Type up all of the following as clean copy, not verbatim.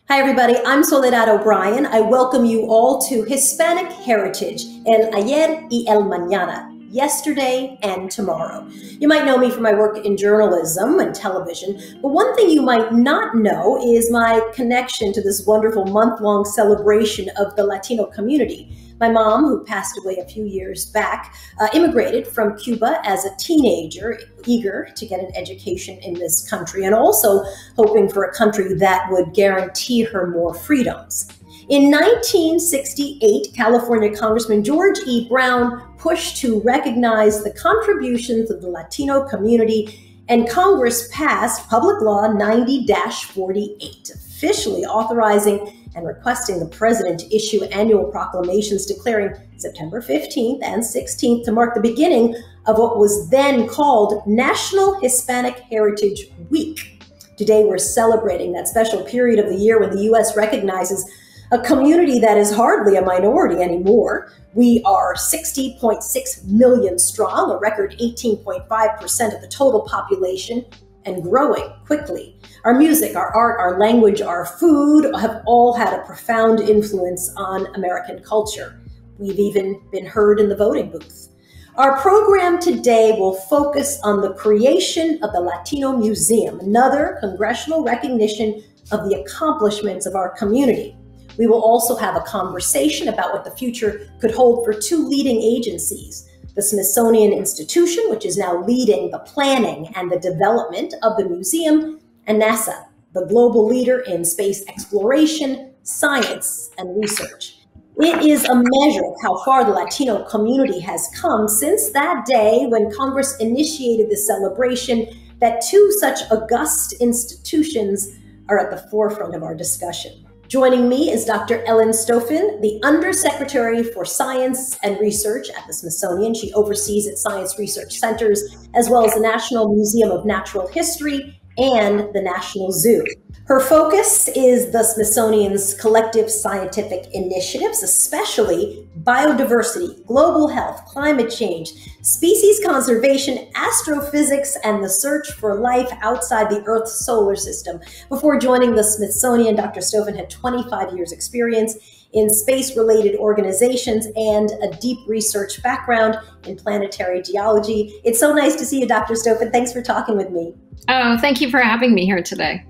Hi, everybody. I'm Soledad O'Brien. I welcome you all to Hispanic Heritage, Ayer y El Mañana, yesterday and tomorrow. You might know me from my work in journalism and television, but one thing you might not know is my connection to this wonderful month-long celebration of the Latino community. My mom, who passed away a few years back, immigrated from Cuba as a teenager, eager to get an education in this country, and also hoping for a country that would guarantee her more freedoms. In 1968, California Congressman George E. Brown pushed to recognize the contributions of the Latino community, and Congress passed Public Law 90-48, officially authorizing and requesting the president to issue annual proclamations declaring September 15th and 16th to mark the beginning of what was then called National Hispanic Heritage Week. Today, we're celebrating that special period of the year when the U.S. recognizes a community that is hardly a minority anymore. We are 60.6 million strong, a record 18.5% of the total population, and growing quickly. Our music, our art, our language, our food have all had a profound influence on American culture. We've even been heard in the voting booth. Our program today will focus on the creation of the Latino Museum, another congressional recognition of the accomplishments of our community. We will also have a conversation about what the future could hold for two leading agencies: the Smithsonian Institution, which is now leading the planning and the development of the museum, and NASA, the global leader in space exploration, science, and research. It is a measure of how far the Latino community has come since that day when Congress initiated the celebration that two such august institutions are at the forefront of our discussion. Joining me is Dr. Ellen Stofan, the Undersecretary for Science and Research at the Smithsonian. She oversees its science research centers, as well as the National Museum of Natural History and the National Zoo. Her focus is the Smithsonian's collective scientific initiatives, especially biodiversity, global health, climate change, species conservation, astrophysics, and the search for life outside the Earth's solar system. Before joining the Smithsonian, Dr. Stofan had 25 years experience in space-related organizations and a deep research background in planetary geology. It's so nice to see you, Dr. Stofan. Thanks for talking with me. Oh, thank you for having me here today.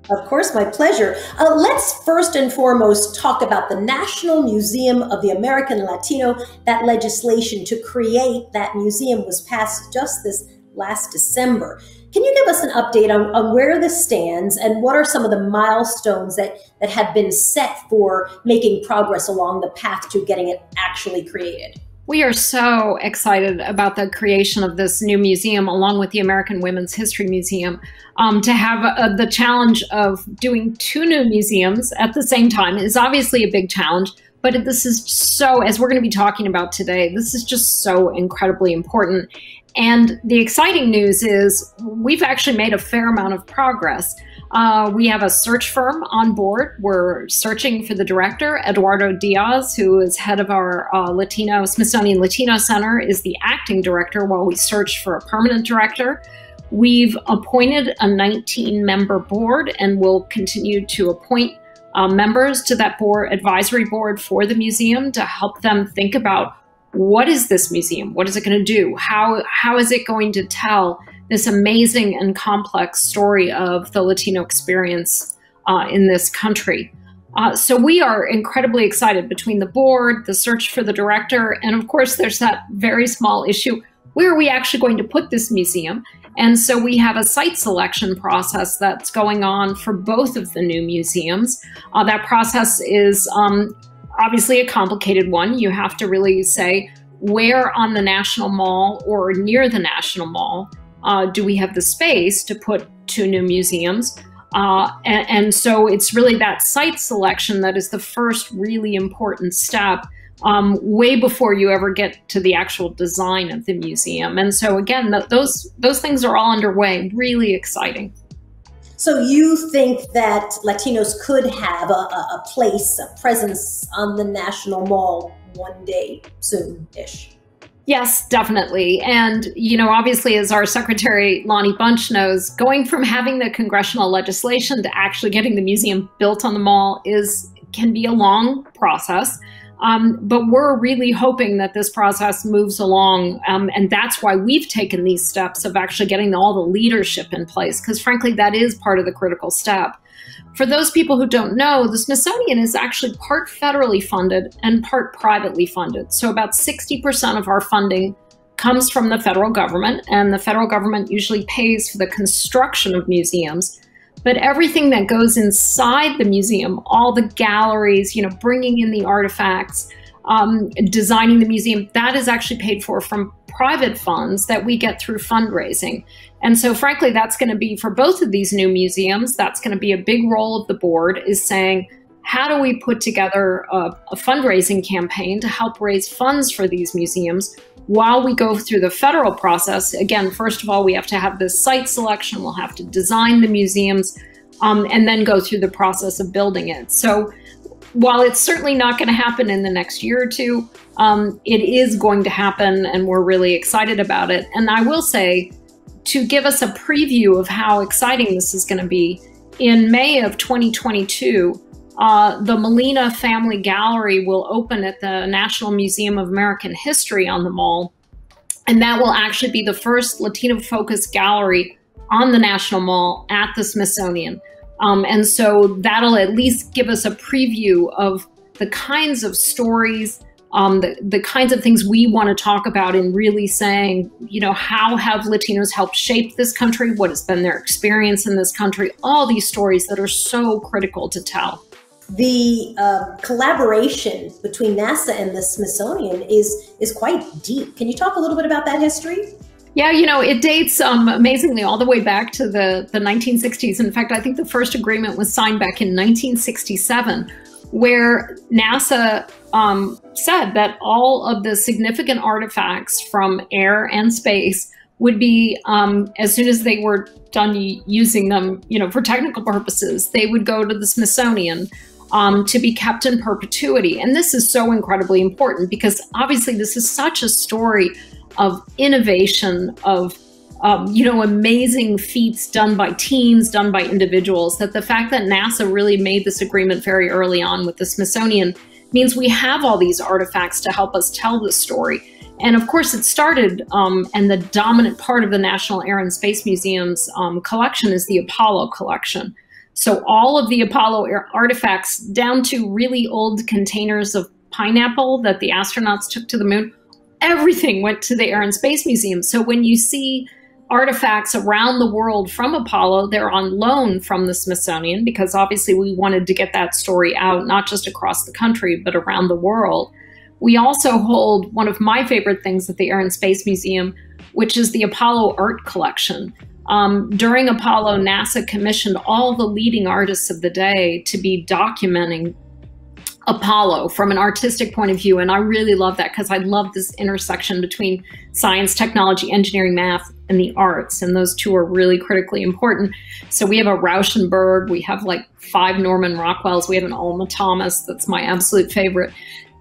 Of course, my pleasure. Let's first and foremost talk about the National Museum of the American Latino. That legislation to create that museum was passed just this last December. Can you give us an update on where this stands and what are some of the milestones that have been set for making progress along the path to getting it actually created? We are so excited about the creation of this new museum, along with the American Women's History Museum. To have the challenge of doing two new museums at the same time is obviously a big challenge, but this is so, as we're going to be talking about today, this is just so incredibly important. And the exciting news is we've actually made a fair amount of progress. We have a search firm on board. We're searching for the director. Eduardo Diaz, who is head of our Smithsonian Latino Center, is the acting director while we search for a permanent director. We've appointed a 19-member board and will continue to appoint members to that advisory board for the museum to help them think about what is this museum? What is it going to do? How is it going to tell this amazing and complex story of the Latino experience in this country? So we are incredibly excited between the board, the search for the director, and of course there's that very small issue: where are we actually going to put this museum? And so we have a site selection process that's going on for both of the new museums. That process is obviously a complicated one. You have to really say, where on the National Mall or near the National Mall do we have the space to put two new museums? And so it's really that site selection that is the first really important step, way before you ever get to the actual design of the museum. And so again, those things are all underway, really exciting. So you think that Latinos could have a place, a presence on the National Mall one day soon-ish? Yes, definitely. And, obviously, as our Secretary Lonnie Bunch knows, going from having the congressional legislation to actually getting the museum built on the mall can be a long process. But we're really hoping that this process moves along. And that's why we've taken these steps of actually getting all the leadership in place, because frankly, that is part of the critical step. For those people who don't know, the Smithsonian is actually part federally funded and part privately funded. So about 60% of our funding comes from the federal government, and the federal government usually pays for the construction of museums. But everything that goes inside the museum, all the galleries, bringing in the artifacts, designing the museum, that is actually paid for from private funds that we get through fundraising. And so frankly, that's going to be for both of these new museums, that's going to be a big role of the board, is saying, how do we put together a fundraising campaign to help raise funds for these museums while we go through the federal process? Again, first of all, we have to have this site selection, we'll have to design the museums, and then go through the process of building it. So while it's certainly not going to happen in the next year or two, it is going to happen, and we're really excited about it. And I will say, to give us a preview of how exciting this is going to be, in May of 2022, the Molina Family Gallery will open at the National Museum of American History on the Mall. And that will actually be the first Latino-focused gallery on the National Mall at the Smithsonian. And so that'll at least give us a preview of the kinds of stories, the kinds of things we want to talk about, in really saying, how have Latinos helped shape this country? What has been their experience in this country? All these stories that are so critical to tell. The collaboration between NASA and the Smithsonian is quite deep. Can you talk a little bit about that history? Yeah, it dates amazingly all the way back to the 1960s. In fact, I think the first agreement was signed back in 1967, where NASA said that all of the significant artifacts from air and space would be, as soon as they were done using them, for technical purposes, they would go to the Smithsonian to be kept in perpetuity. And this is so incredibly important because obviously this is such a story of innovation, of amazing feats done by teams, done by individuals, that the fact that NASA really made this agreement very early on with the Smithsonian means we have all these artifacts to help us tell the story. And of course, it started, and the dominant part of the National Air and Space Museum's collection is the Apollo collection. So all of the Apollo artifacts, down to really old containers of pineapple that the astronauts took to the moon, everything went to the Air and Space Museum. So when you see artifacts around the world from Apollo, they're on loan from the Smithsonian, because obviously we wanted to get that story out, not just across the country, but around the world. We also hold one of my favorite things at the Air and Space Museum, which is the Apollo art collection. During Apollo, NASA commissioned all the leading artists of the day to be documenting Apollo from an artistic point of view. And I really love that, because I love this intersection between science, technology, engineering, math, and the arts. And those two are really critically important. So we have a Rauschenberg, we have like 5 Norman Rockwells, we have an Alma Thomas, that's my absolute favorite.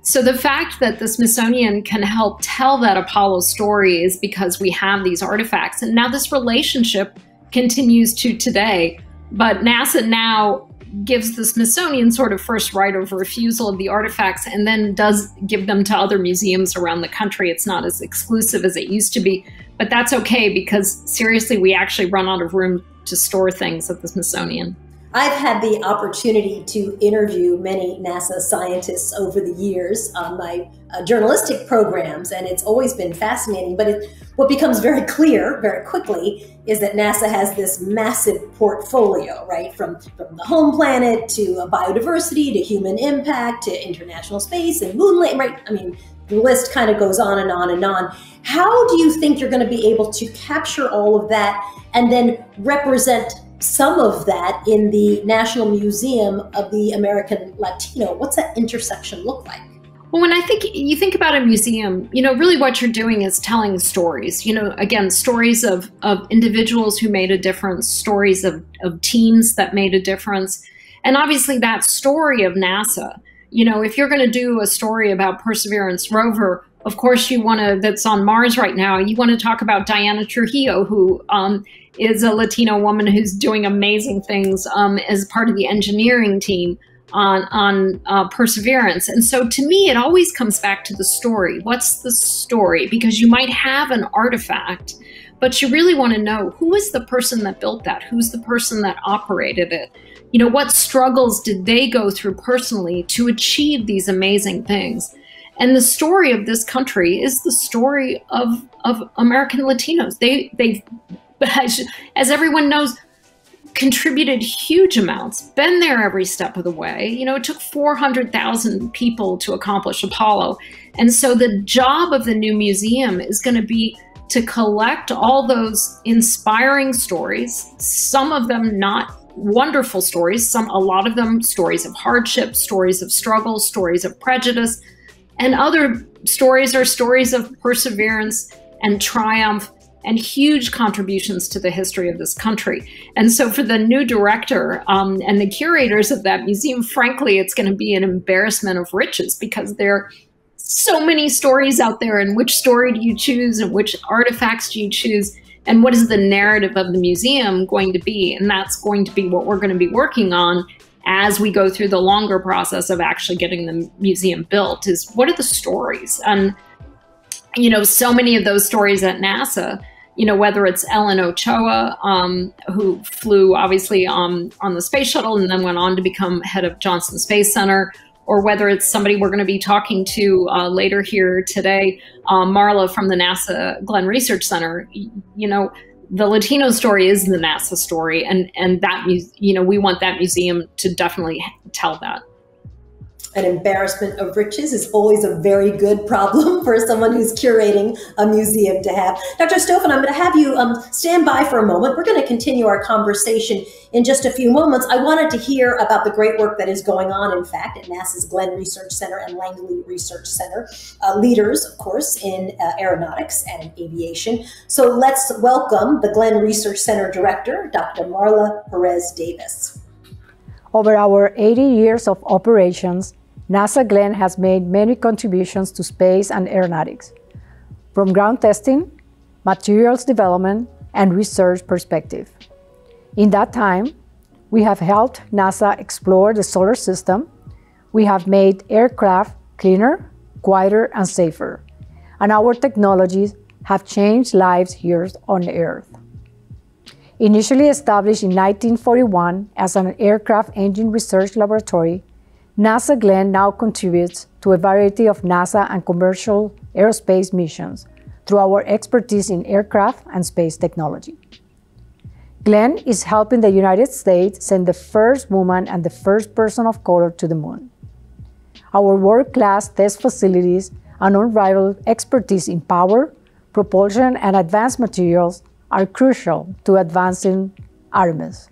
So the fact that the Smithsonian can help tell that Apollo story is because we have these artifacts. And now this relationship continues to today. But NASA now gives the Smithsonian sort of first right of refusal of the artifacts, and then does give them to other museums around the country. It's not as exclusive as it used to be, but that's okay, because seriously, we actually run out of room to store things at the Smithsonian. I've had the opportunity to interview many NASA scientists over the years on my journalistic programs, and it's always been fascinating. But what becomes very clear very quickly is that NASA has this massive portfolio, right? From the home planet to biodiversity to human impact to international space and moonlight, right? I mean, the list kind of goes on and on and on. How do you think you're going to be able to capture all of that and then represent some of that in the National Museum of the American Latino? What's that intersection look like? Well, when you think about a museum, really what you're doing is telling stories. Again, stories of individuals who made a difference, stories of teams that made a difference. And obviously that story of NASA, if you're going to do a story about Perseverance rover, of course, that's on Mars right now, you want to talk about Diana Trujillo, who is a Latino woman who's doing amazing things as part of the engineering team on Perseverance. And so to me, it always comes back to the story. What's the story? Because you might have an artifact, but you really want to know, who is the person that built that? Who's the person that operated it? You know, what struggles did they go through personally to achieve these amazing things? And the story of this country is the story of American Latinos. They've, as everyone knows, contributed huge amounts, been there every step of the way. You know, it took 400,000 people to accomplish Apollo. And so the job of the new museum is going to be to collect all those inspiring stories, some of them not wonderful stories, a lot of them stories of hardship, stories of struggle, stories of prejudice, and other stories are stories of perseverance and triumph and huge contributions to the history of this country. And so for the new director and the curators of that museum, frankly, it's going to be an embarrassment of riches, because there are so many stories out there, and which story do you choose, and which artifacts do you choose, and what is the narrative of the museum going to be? And that's going to be what we're going to be working on as we go through the longer process of actually getting the museum built, is what are the stories? And, you know, so many of those stories at NASA, you know, whether it's Ellen Ochoa, who flew obviously on the space shuttle and then went on to become head of Johnson Space Center, or whether it's somebody we're going to be talking to later here today, Marla from the NASA Glenn Research Center. You know, the Latino story is the NASA story, and that, you know, we want that museum to definitely tell that. An embarrassment of riches is always a very good problem for someone who's curating a museum to have. Dr. Stofan, I'm going to have you stand by for a moment. We're going to continue our conversation in just a few moments. I wanted to hear about the great work that is going on, in fact, at NASA's Glenn Research Center and Langley Research Center, leaders, of course, in aeronautics and aviation. So let's welcome the Glenn Research Center Director, Dr. Marla Pérez-Davis. Over our 80 years of operations, NASA Glenn has made many contributions to space and aeronautics, from ground testing, materials development, and research perspective. In that time, we have helped NASA explore the solar system. We have made aircraft cleaner, quieter, and safer, and our technologies have changed lives here on Earth. Initially established in 1941 as an aircraft engine research laboratory, NASA Glenn now contributes to a variety of NASA and commercial aerospace missions through our expertise in aircraft and space technology. Glenn is helping the United States send the first woman and the first person of color to the moon. Our world-class test facilities and unrivaled expertise in power, propulsion, and advanced materials are crucial to advancing Artemis.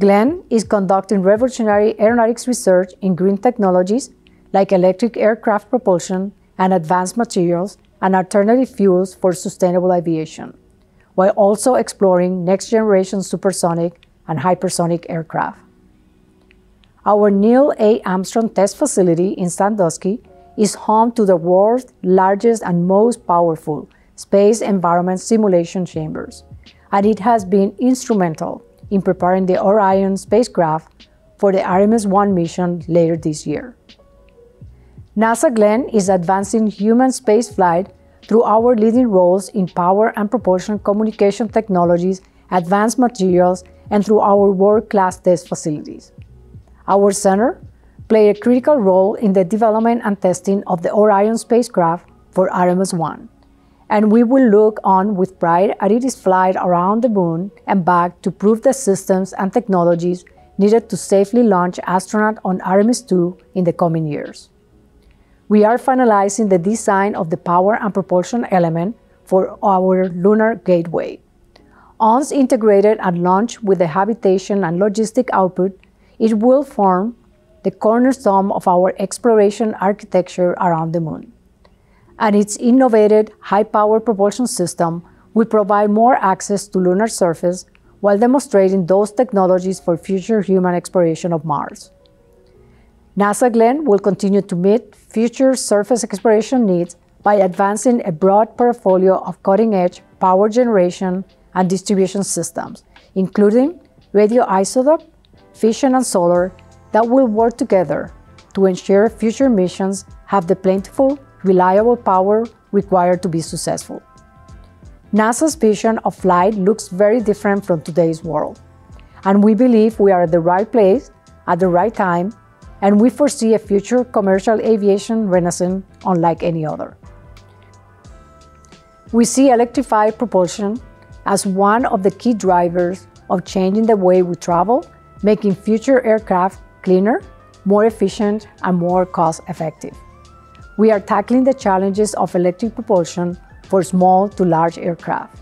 Glenn is conducting revolutionary aeronautics research in green technologies like electric aircraft propulsion and advanced materials and alternative fuels for sustainable aviation, while also exploring next-generation supersonic and hypersonic aircraft. Our Neil A. Armstrong Test Facility in Sandusky is home to the world's largest and most powerful space environment simulation chambers, and it has been instrumental in preparing the Orion spacecraft for the Artemis 1 mission later this year. NASA Glenn is advancing human spaceflight through our leading roles in power and propulsion communication technologies, advanced materials, and through our world-class test facilities. Our center played a critical role in the development and testing of the Orion spacecraft for Artemis 1. And we will look on with pride at its flight around the moon and back to prove the systems and technologies needed to safely launch astronauts on Artemis 2 in the coming years. We are finalizing the design of the power and propulsion element for our lunar gateway. Once integrated and launched with the habitation and logistic output, it will form the cornerstone of our exploration architecture around the moon. And its innovative high-power propulsion system will provide more access to lunar surface while demonstrating those technologies for future human exploration of Mars. NASA Glenn will continue to meet future surface exploration needs by advancing a broad portfolio of cutting-edge power generation and distribution systems, including radioisotope, fission, and solar, that will work together to ensure future missions have the plentiful, reliable power required to be successful. NASA's vision of flight looks very different from today's world, and we believe we are at the right place at the right time, and we foresee a future commercial aviation renaissance unlike any other. We see electrified propulsion as one of the key drivers of changing the way we travel, making future aircraft cleaner, more efficient, and more cost-effective. We are tackling the challenges of electric propulsion for small to large aircraft.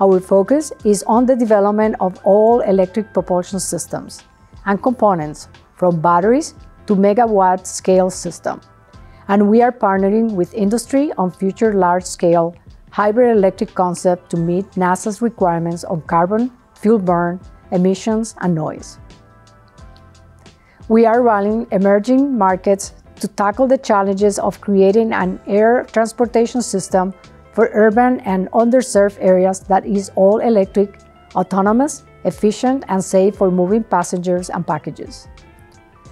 Our focus is on the development of all electric propulsion systems and components, from batteries to megawatt scale systems. And we are partnering with industry on future large-scale hybrid electric concept to meet NASA's requirements on carbon, fuel burn, emissions, and noise. We are rallying emerging markets to tackle the challenges of creating an air transportation system for urban and underserved areas that is all electric, autonomous, efficient, and safe for moving passengers and packages.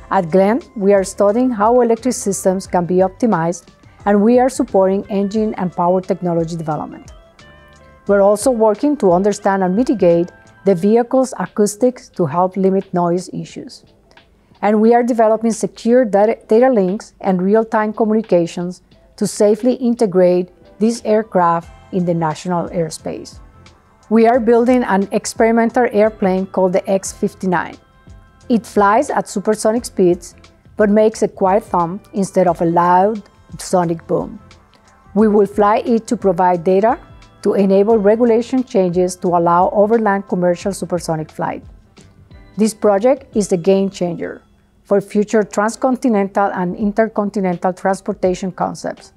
At Glenn, we are studying how electric systems can be optimized, and we are supporting engine and power technology development. We're also working to understand and mitigate the vehicle's acoustics to help limit noise issues. And we are developing secure data links and real-time communications to safely integrate these aircraft in the national airspace. We are building an experimental airplane called the X-59. It flies at supersonic speeds, but makes a quiet thump instead of a loud sonic boom. We will fly it to provide data to enable regulation changes to allow overland commercial supersonic flight. This project is the game changer for future transcontinental and intercontinental transportation concepts,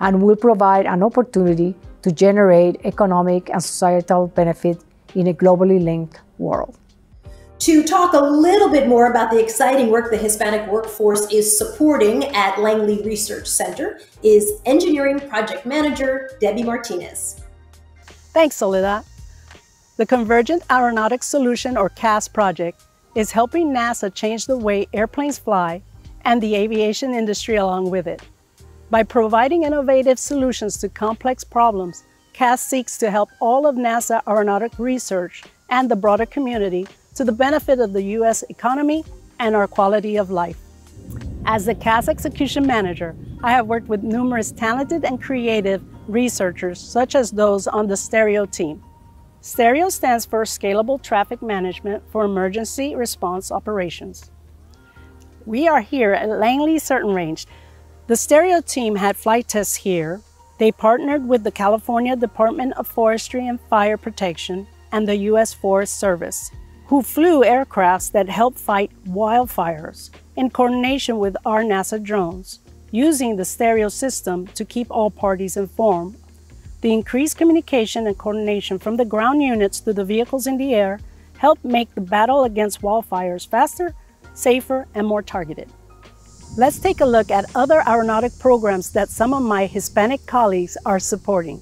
and will provide an opportunity to generate economic and societal benefit in a globally linked world. To talk a little bit more about the exciting work the Hispanic workforce is supporting at Langley Research Center is Engineering Project Manager Debbie Martinez. Thanks, Soledad. The Convergent Aeronautics Solution, or CAS project, is helping NASA change the way airplanes fly and the aviation industry along with it. By providing innovative solutions to complex problems, CAS seeks to help all of NASA aeronautic research and the broader community to the benefit of the U.S. economy and our quality of life. As the CAS Execution Manager, I have worked with numerous talented and creative researchers, such as those on the STEREO team. STEREO stands for Scalable Traffic Management for Emergency Response Operations. We are here at Langley Certain Range. The STEREO team had flight tests here. They partnered with the California Department of Forestry and Fire Protection and the U.S. Forest Service, who flew aircrafts that help fight wildfires in coordination with our NASA drones, using the STEREO system to keep all parties informed. The increased communication and coordination from the ground units to the vehicles in the air helped make the battle against wildfires faster, safer, and more targeted. Let's take a look at other aeronautic programs that some of my Hispanic colleagues are supporting.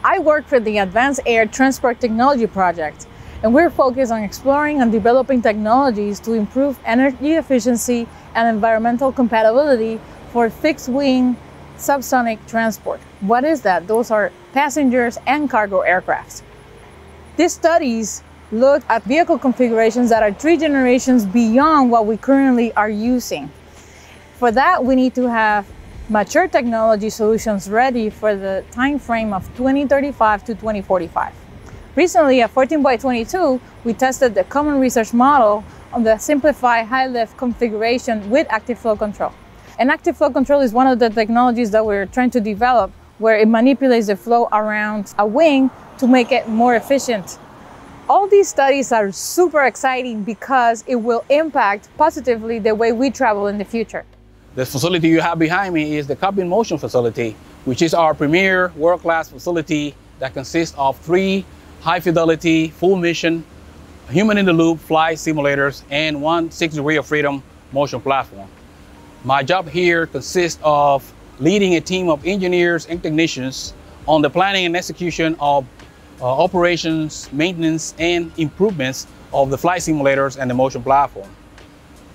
I work for the Advanced Air Transport Technology Project, and we're focused on exploring and developing technologies to improve energy efficiency and environmental compatibility for fixed-wing subsonic transport. What is that? Those are passengers and cargo aircrafts. These studies look at vehicle configurations that are 3 generations beyond what we currently are using. For that, we need to have mature technology solutions ready for the time frame of 2035 to 2045. Recently, at 14x22, we tested the common research model on the simplified high-lift configuration with active flow control. And active flow control is one of the technologies that we're trying to develop, where it manipulates the flow around a wing to make it more efficient. All these studies are super exciting because it will impact positively the way we travel in the future. The facility you have behind me is the Cockpit in Motion facility, which is our premier world-class facility that consists of 3 high-fidelity, full-mission, human-in-the-loop flight simulators and 1 6 degree of freedom motion platform. My job here consists of leading a team of engineers and technicians on the planning and execution of operations, maintenance, and improvements of the flight simulators and the motion platform.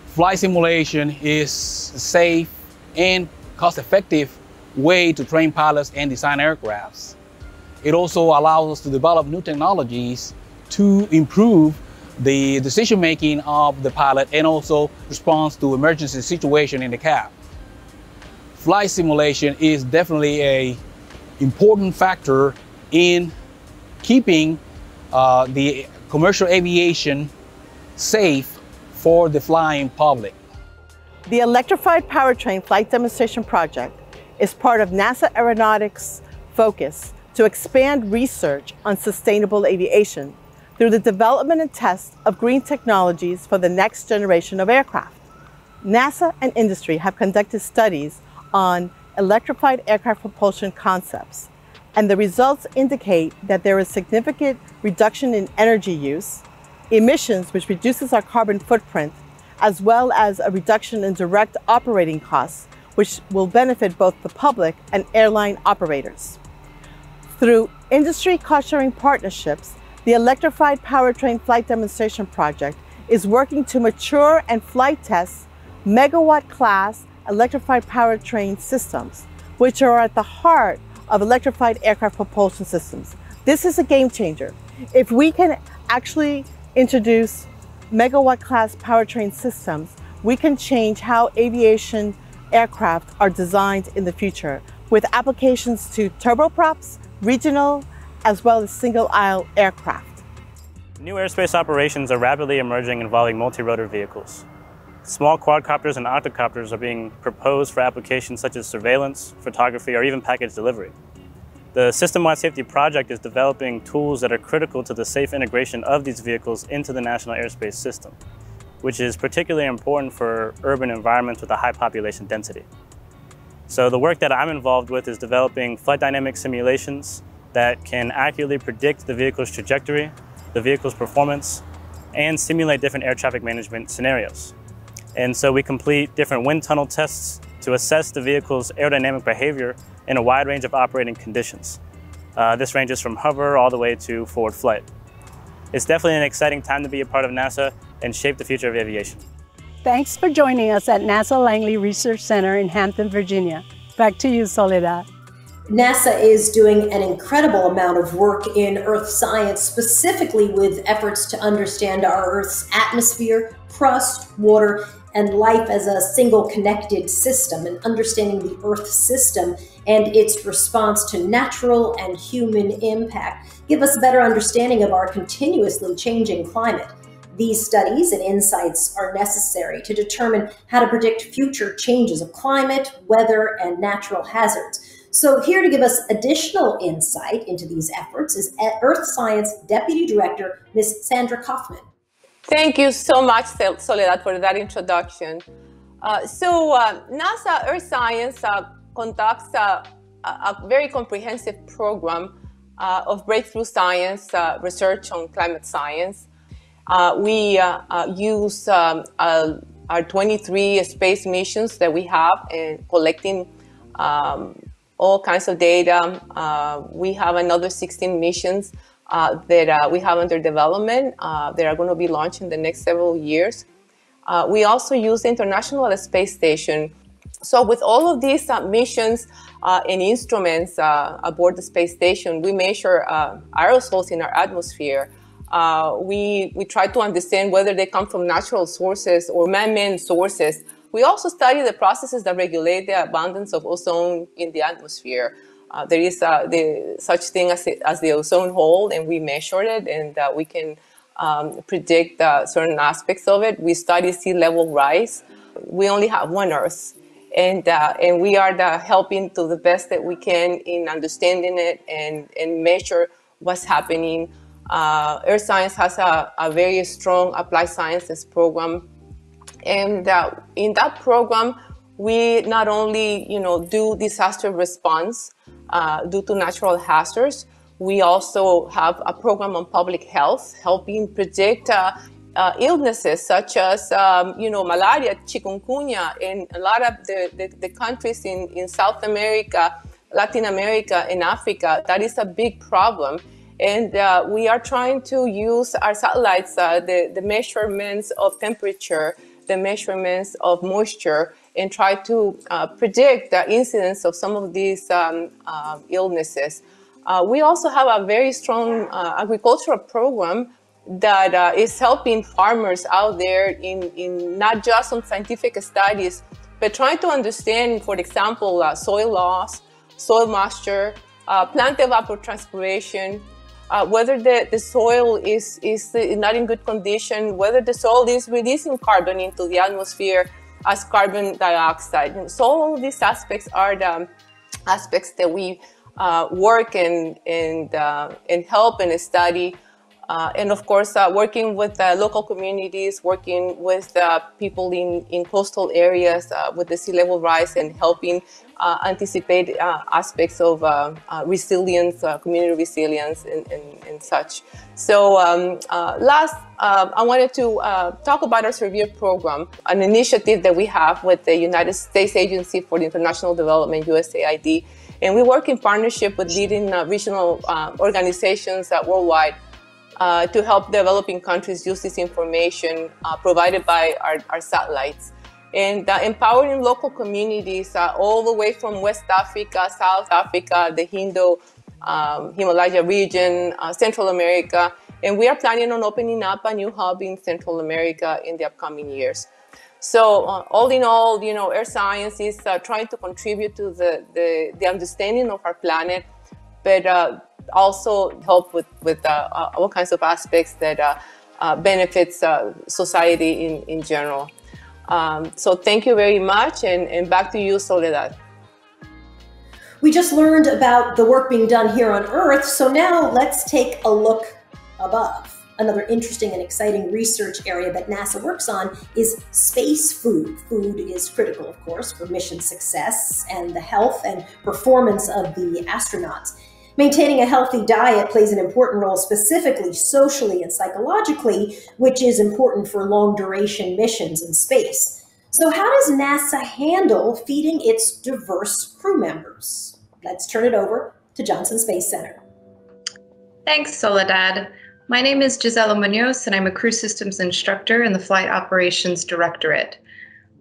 Flight simulation is a safe and cost-effective way to train pilots and design aircrafts. It also allows us to develop new technologies to improve the decision-making of the pilot and also response to emergency situation in the cab. Flight simulation is definitely an important factor in keeping the commercial aviation safe for the flying public. The Electrified Powertrain Flight Demonstration Project is part of NASA Aeronautics' focus to expand research on sustainable aviation through the development and test of green technologies for the next generation of aircraft. NASA and industry have conducted studies on electrified aircraft propulsion concepts, and the results indicate that there is significant reduction in energy use, emissions, which reduces our carbon footprint, as well as a reduction in direct operating costs, which will benefit both the public and airline operators. Through industry cost-sharing partnerships, the Electrified Powertrain Flight Demonstration Project is working to mature and flight test megawatt-class electrified powertrain systems, which are at the heart of electrified aircraft propulsion systems. This is a game changer. If we can actually introduce megawatt-class powertrain systems, we can change how aviation aircraft are designed in the future, with applications to turboprops, regional, as well as single-aisle aircraft. New airspace operations are rapidly emerging involving multi-rotor vehicles. Small quadcopters and octocopters are being proposed for applications such as surveillance, photography, or even package delivery. The System-Wide Safety Project is developing tools that are critical to the safe integration of these vehicles into the national airspace system, which is particularly important for urban environments with a high population density. So the work that I'm involved with is developing flight dynamic simulations that can accurately predict the vehicle's trajectory, the vehicle's performance, and simulate different air traffic management scenarios. And so we complete different wind tunnel tests to assess the vehicle's aerodynamic behavior in a wide range of operating conditions. This ranges from hover all the way to forward flight. It's definitely an exciting time to be a part of NASA and shape the future of aviation. Thanks for joining us at NASA Langley Research Center in Hampton, Virginia. Back to you, Soledad. NASA is doing an incredible amount of work in Earth science, specifically with efforts to understand our Earth's atmosphere, crust, water, and life as a single connected system, and understanding the Earth system and its response to natural and human impact give us a better understanding of our continuously changing climate. These studies and insights are necessary to determine how to predict future changes of climate, weather, and natural hazards. So here to give us additional insight into these efforts is Earth Science Deputy Director, Ms. Sandra Kaufman. Thank you so much, Soledad, for that introduction. NASA Earth Science conducts a very comprehensive program of breakthrough science research on climate science. We use our 23 space missions that we have in collecting all kinds of data. We have another 16 missions that we have under development that are going to be launched in the next several years. We also use the International Space Station. So with all of these missions and instruments aboard the space station, we measure aerosols in our atmosphere. We try to understand whether they come from natural sources or man-made sources. We also study the processes that regulate the abundance of ozone in the atmosphere. There is such thing as the ozone hole, and we measure it, and we can predict certain aspects of it. We study sea level rise. We only have one Earth, and we are helping to the best that we can in understanding it and measure what's happening. Earth Science has a very strong applied sciences program, and in that program, we not only do disaster response due to natural hazards, we also have a program on public health, helping predict illnesses such as, malaria, chikungunya, in a lot of the countries in South America, Latin America, and Africa. That is a big problem. And we are trying to use our satellites, the measurements of temperature, the measurements of moisture, and try to predict the incidence of some of these illnesses. We also have a very strong agricultural program that is helping farmers out there in not just on scientific studies, but trying to understand, for example, soil loss, soil moisture, plant evapotranspiration, whether the soil is not in good condition, whether the soil is releasing carbon into the atmosphere as carbon dioxide. So all of these aspects are the aspects that we work and help and study. And of course, working with local communities, working with people in coastal areas with the sea level rise, and helping anticipate aspects of resilience, community resilience, and such. So last, I wanted to talk about our Surveyor program, an initiative that we have with the United States Agency for the International Development, USAID. And we work in partnership with leading regional organizations worldwide to help developing countries use this information provided by our satellites. And empowering local communities all the way from West Africa, South Africa, the Himalaya region, Central America. And we are planning on opening up a new hub in Central America in the upcoming years. So all in all, Earth Science is trying to contribute to the understanding of our planet, but also help with all kinds of aspects that benefits society in general. So thank you very much, and back to you, Soledad. We just learned about the work being done here on Earth, so now let's take a look above. Another interesting and exciting research area that NASA works on is space food. Food is critical, of course, for mission success and the health and performance of the astronauts. Maintaining a healthy diet plays an important role, specifically socially and psychologically, which is important for long-duration missions in space. So how does NASA handle feeding its diverse crew members? Let's turn it over to Johnson Space Center. Thanks, Soledad. My name is Gisela Munoz, and I'm a crew systems instructor in the Flight Operations Directorate.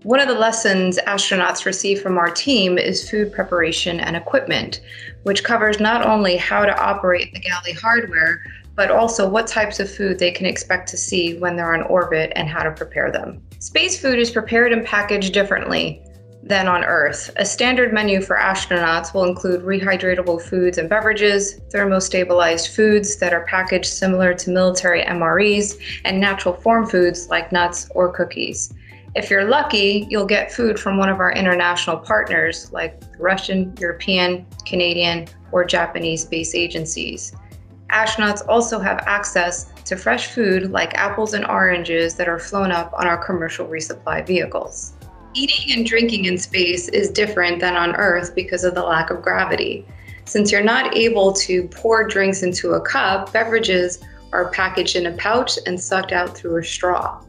One of the lessons astronauts receive from our team is food preparation and equipment, which covers not only how to operate the galley hardware, but also what types of food they can expect to see when they're on orbit and how to prepare them. Space food is prepared and packaged differently than on Earth. A standard menu for astronauts will include rehydratable foods and beverages, thermostabilized foods that are packaged similar to military MREs, and natural form foods like nuts or cookies. If you're lucky, you'll get food from one of our international partners like Russian, European, Canadian, or Japanese space agencies. Astronauts also have access to fresh food like apples and oranges that are flown up on our commercial resupply vehicles. Eating and drinking in space is different than on Earth because of the lack of gravity. Since you're not able to pour drinks into a cup, beverages are packaged in a pouch and sucked out through a straw.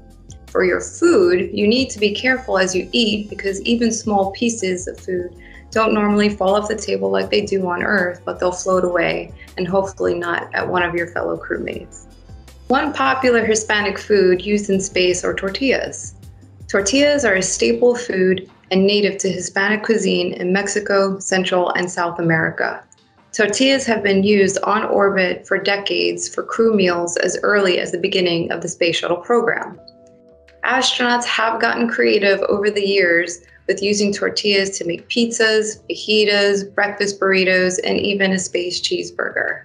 For your food, you need to be careful as you eat because even small pieces of food don't normally fall off the table like they do on Earth, but they'll float away and hopefully not at one of your fellow crewmates. One popular Hispanic food used in space are tortillas. Tortillas are a staple food and native to Hispanic cuisine in Mexico, Central, and South America. Tortillas have been used on orbit for decades for crew meals as early as the beginning of the Space Shuttle program. Astronauts have gotten creative over the years with using tortillas to make pizzas, fajitas, breakfast burritos, and even a space cheeseburger.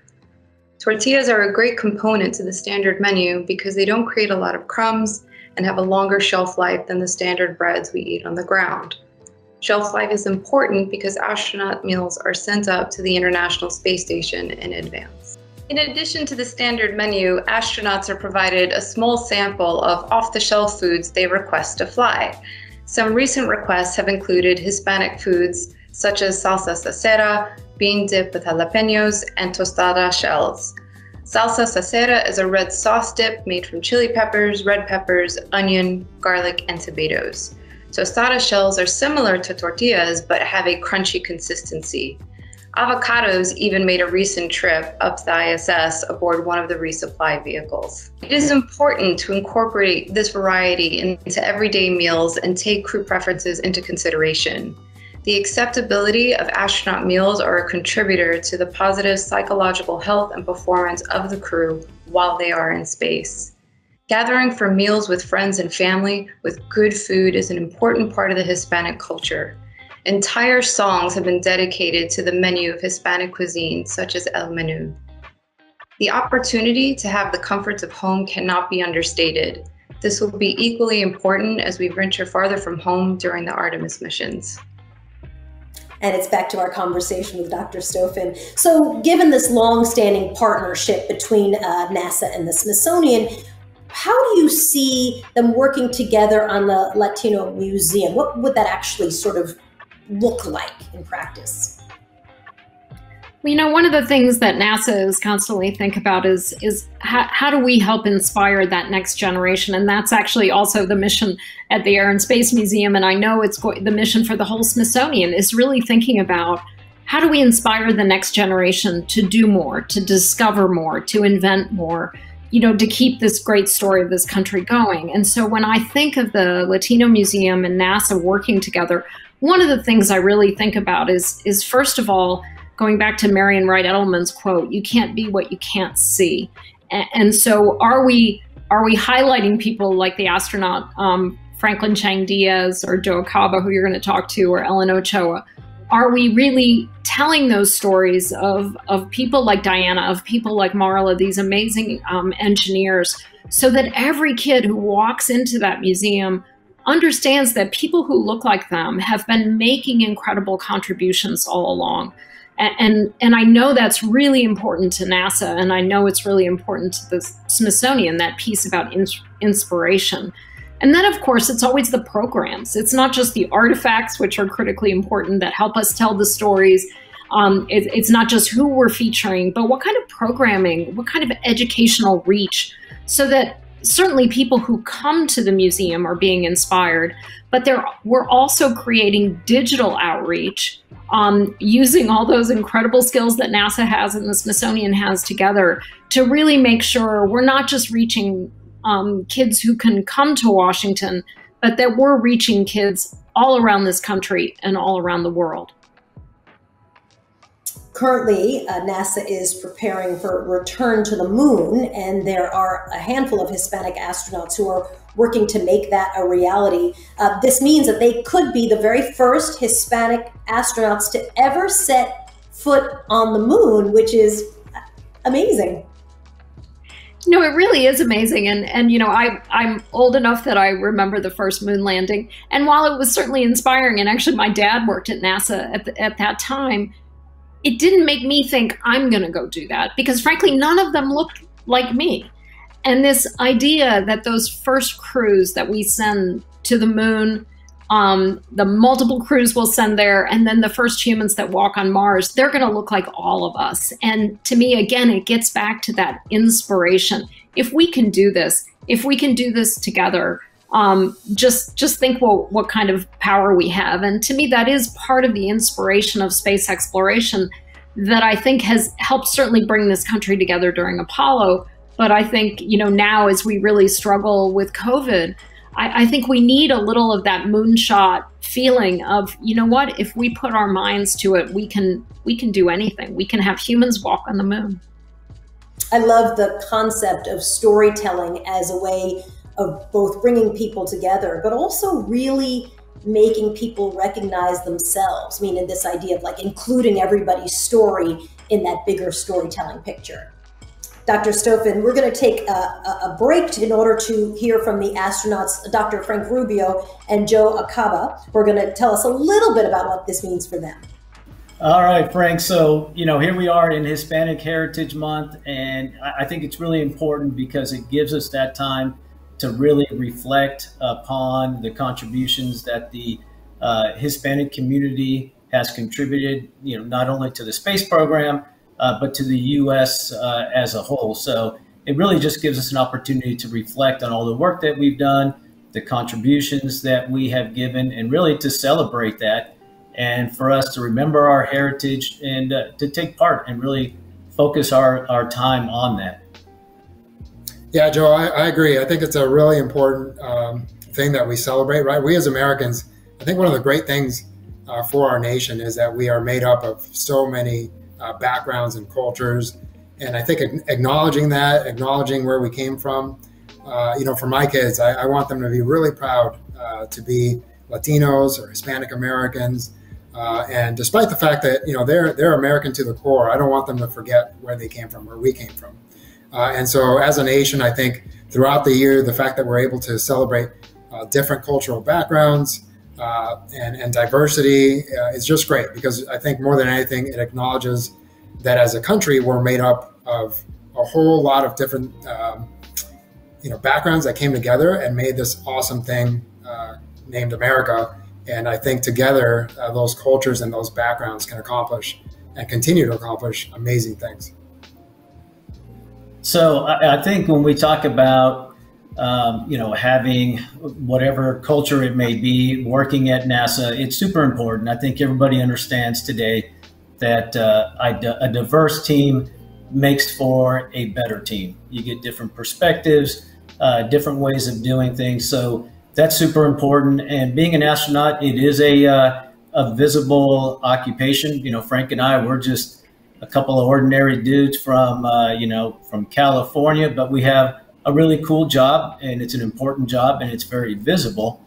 Tortillas are a great component to the standard menu because they don't create a lot of crumbs and have a longer shelf life than the standard breads we eat on the ground. Shelf life is important because astronaut meals are sent up to the International Space Station in advance. In addition to the standard menu, astronauts are provided a small sample of off-the-shelf foods they request to fly. Some recent requests have included Hispanic foods such as salsa sacera, bean dip with jalapenos, and tostada shells. Salsa sacera is a red sauce dip made from chili peppers, red peppers, onion, garlic, and tomatoes. Tostada shells are similar to tortillas, but have a crunchy consistency. Avocados even made a recent trip up the ISS aboard one of the resupply vehicles. It is important to incorporate this variety into everyday meals and take crew preferences into consideration. The acceptability of astronaut meals are a contributor to the positive psychological health and performance of the crew while they are in space. Gathering for meals with friends and family with good food is an important part of the Hispanic culture. Entire songs have been dedicated to the menu of Hispanic cuisine, such as El Menú. The opportunity to have the comforts of home cannot be understated. This will be equally important as we venture farther from home during the Artemis missions. And it's back to our conversation with Dr. Stofan. So given this long-standing partnership between NASA and the Smithsonian, how do you see them working together on the Latino Museum? What would that actually sort of look like in practice? Well, you know, one of the things that NASA is constantly think about is how do we help inspire that next generation? And that's actually also the mission at the Air and Space Museum. And I know it's the mission for the whole Smithsonian is really thinking about how do we inspire the next generation to do more, to discover more, to invent more, you know, to keep this great story of this country going. And so when I think of the Latino Museum and NASA working together, one of the things I really think about is first of all, going back to Marian Wright Edelman's quote, you can't be what you can't see. And so are we highlighting people like the astronaut Franklin Chang Diaz or Joe Acaba, who you're going to talk to, or Ellen Ochoa? Are we really telling those stories of people like Diana, of people like Marla, these amazing engineers, so that every kid who walks into that museum understands that people who look like them have been making incredible contributions all along. And I know that's really important to NASA, and I know it's really important to the Smithsonian, that piece about inspiration. And then, of course, it's always the programs. It's not just the artifacts, which are critically important, that help us tell the stories. It's not just who we're featuring, but what kind of programming, what kind of educational reach, so that certainly people who come to the museum are being inspired, but we're also creating digital outreach, using all those incredible skills that NASA has and the Smithsonian has together to really make sure we're not just reaching kids who can come to Washington, but that we're reaching kids all around this country and all around the world. Currently, NASA is preparing for return to the moon, and there are a handful of Hispanic astronauts who are working to make that a reality. This means that they could be the very first Hispanic astronauts to ever set foot on the moon, which is amazing. No, it really is amazing. And you know, I'm old enough that I remember the first moon landing. And while it was certainly inspiring, and actually my dad worked at NASA at that time, it didn't make me think I'm going to go do that, because frankly, none of them looked like me. And this idea that those first crews that we send to the moon, the multiple crews we'll send there, and then the first humans that walk on Mars, they're going to look like all of us. And to me, again, it gets back to that inspiration. If we can do this, if we can do this together, just think what kind of power we have. And to me, that is part of the inspiration of space exploration that I think has helped certainly bring this country together during Apollo. But I think, you know, now as we really struggle with COVID, I think we need a little of that moonshot feeling of, you know what, if we put our minds to it, we can do anything. We can have humans walk on the moon. I love the concept of storytelling as a way of both bringing people together, but also really making people recognize themselves. I mean, in this idea of like including everybody's story in that bigger storytelling picture. Dr. Stofan, we're going to take a break in order to hear from the astronauts, Dr. Frank Rubio and Joe Acaba. We're going to tell us a little bit about what this means for them. All right, Frank. So, you know, here we are in Hispanic Heritage Month, and I think it's really important because it gives us that time to really reflect upon the contributions that the Hispanic community has contributed, you know, not only to the space program, but to the U.S. As a whole. So it really just gives us an opportunity to reflect on all the work that we've done, the contributions that we have given, and really to celebrate that, and for us to remember our heritage and to take part and really focus our time on that. Yeah, Joe, I agree. I think it's a really important thing that we celebrate, right? We as Americans, I think one of the great things for our nation is that we are made up of so many backgrounds and cultures. And I think acknowledging that, acknowledging where we came from, for my kids, I want them to be really proud to be Latinos or Hispanic Americans. And despite the fact that, they're American to the core, I don't want them to forget where they came from, where we came from. And so as a nation, I think throughout the year, the fact that we're able to celebrate different cultural backgrounds and diversity is just great, because I think more than anything, it acknowledges that as a country, we're made up of a whole lot of different backgrounds that came together and made this awesome thing named America. And I think together, those cultures and those backgrounds can accomplish and continue to accomplish amazing things. So I think when we talk about, having whatever culture it may be, working at NASA, it's super important. I think everybody understands today that a diverse team makes for a better team. You get different perspectives, different ways of doing things. So that's super important. And being an astronaut, it is a visible occupation. Frank and I, we're just a couple of ordinary dudes from California, but we have a really cool job, and it's an important job, and it's very visible.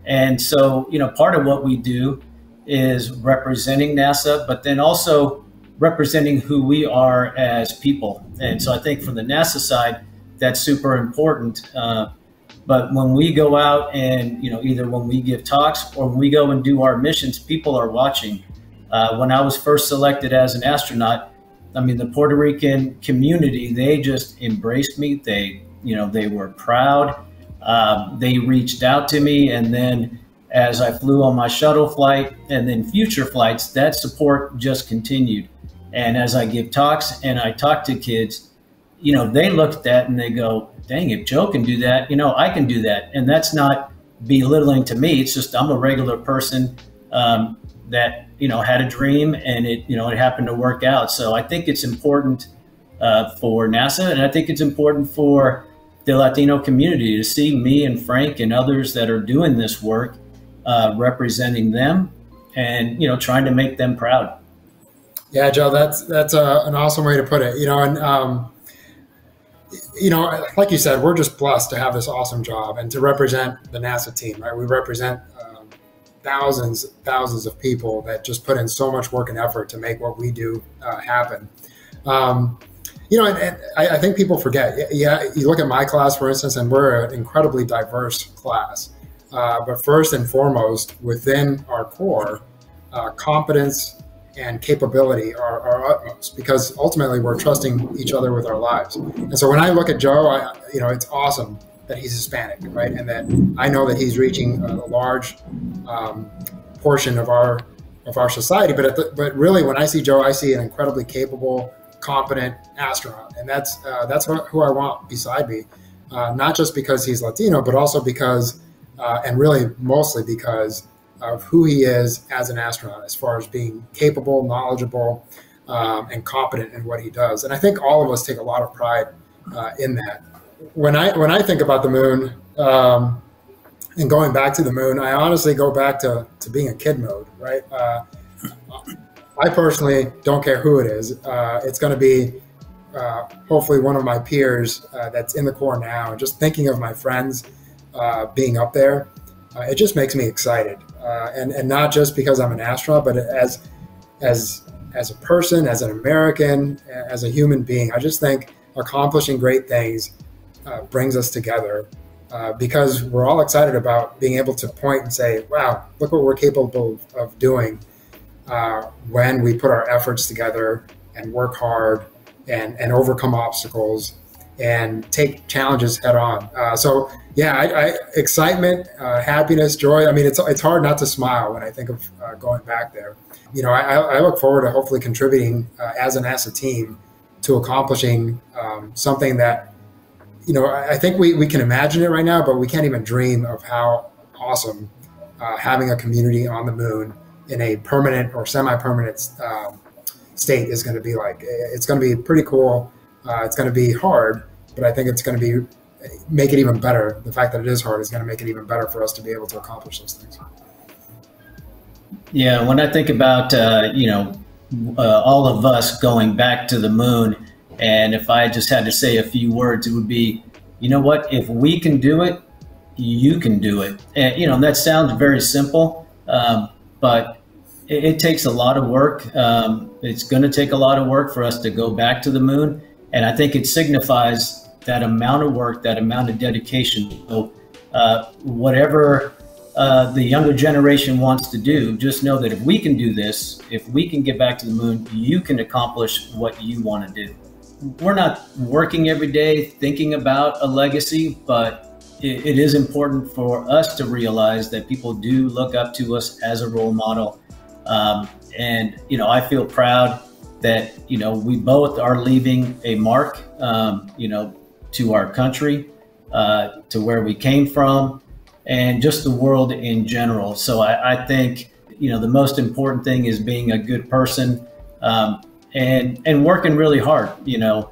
And so, part of what we do is representing NASA, but then also representing who we are as people. And so I think from the NASA side, that's super important. But when we go out and, either when we give talks or when we go and do our missions, people are watching. When I was first selected as an astronaut, the Puerto Rican community, they just embraced me. They were proud. They reached out to me. And then as I flew on my shuttle flight and then future flights, that support just continued. And as I give talks and I talk to kids, they look at that and they go, dang, if Joe can do that, I can do that. And that's not belittling to me. It's just, I'm a regular person that, had a dream, and it happened to work out. So I think it's important for NASA, and I think it's important for the Latino community to see me and Frank and others that are doing this work, representing them and, trying to make them proud. Yeah, Joe, that's an awesome way to put it, like you said, we're just blessed to have this awesome job and to represent the NASA team, right? We represent thousands of people that just put in so much work and effort to make what we do happen. And I think people forget. Yeah, you look at my class, for instance, and we're an incredibly diverse class. But first and foremost, within our core, competence and capability are utmost, because ultimately we're trusting each other with our lives. And so when I look at Joe, it's awesome that he's Hispanic, right? And that I know that he's reaching a large portion of our society. But really, when I see Joe, I see an incredibly capable, competent astronaut, and that's who I want beside me. Not just because he's Latino, but also because, and really mostly because of who he is as an astronaut, as far as being capable, knowledgeable, and competent in what he does. And I think all of us take a lot of pride in that. When I think about the moon and going back to the moon, I honestly go back to being a kid mode, right? I personally don't care who it is. It's going to be hopefully one of my peers that's in the Corps now. And just thinking of my friends being up there, it just makes me excited. And not just because I'm an astronaut, but as a person, as an American, as a human being. I just think accomplishing great things brings us together because we're all excited about being able to point and say, wow, look what we're capable of doing when we put our efforts together and work hard and overcome obstacles and take challenges head on. So yeah, excitement, happiness, joy. I mean, it's hard not to smile when I think of going back there. You know, I look forward to hopefully contributing as a NASA team to accomplishing something that, you know, I think we can imagine it right now, but we can't even dream of how awesome having a community on the moon in a permanent or semi-permanent state is going to be like. It's going to be pretty cool. It's going to be hard, but I think it's going to make it even better. The fact that it is hard is going to make it even better for us to be able to accomplish those things. Yeah, when I think about, you know, all of us going back to the moon, and if I just had to say a few words, it would be, you know what, if we can do it, you can do it. And, you know, that sounds very simple, but it takes a lot of work. It's going to take a lot of work for us to go back to the moon. And I think it signifies that amount of work, that amount of dedication. So whatever the younger generation wants to do, just know that if we can do this, if we can get back to the moon, you can accomplish what you want to do. We're not working every day thinking about a legacy, but it is important for us to realize that people do look up to us as a role model. And, you know, I feel proud that, you know, we both are leaving a mark, you know, to our country, to where we came from, and just the world in general. So I think, you know, the most important thing is being a good person, and working really hard. You know,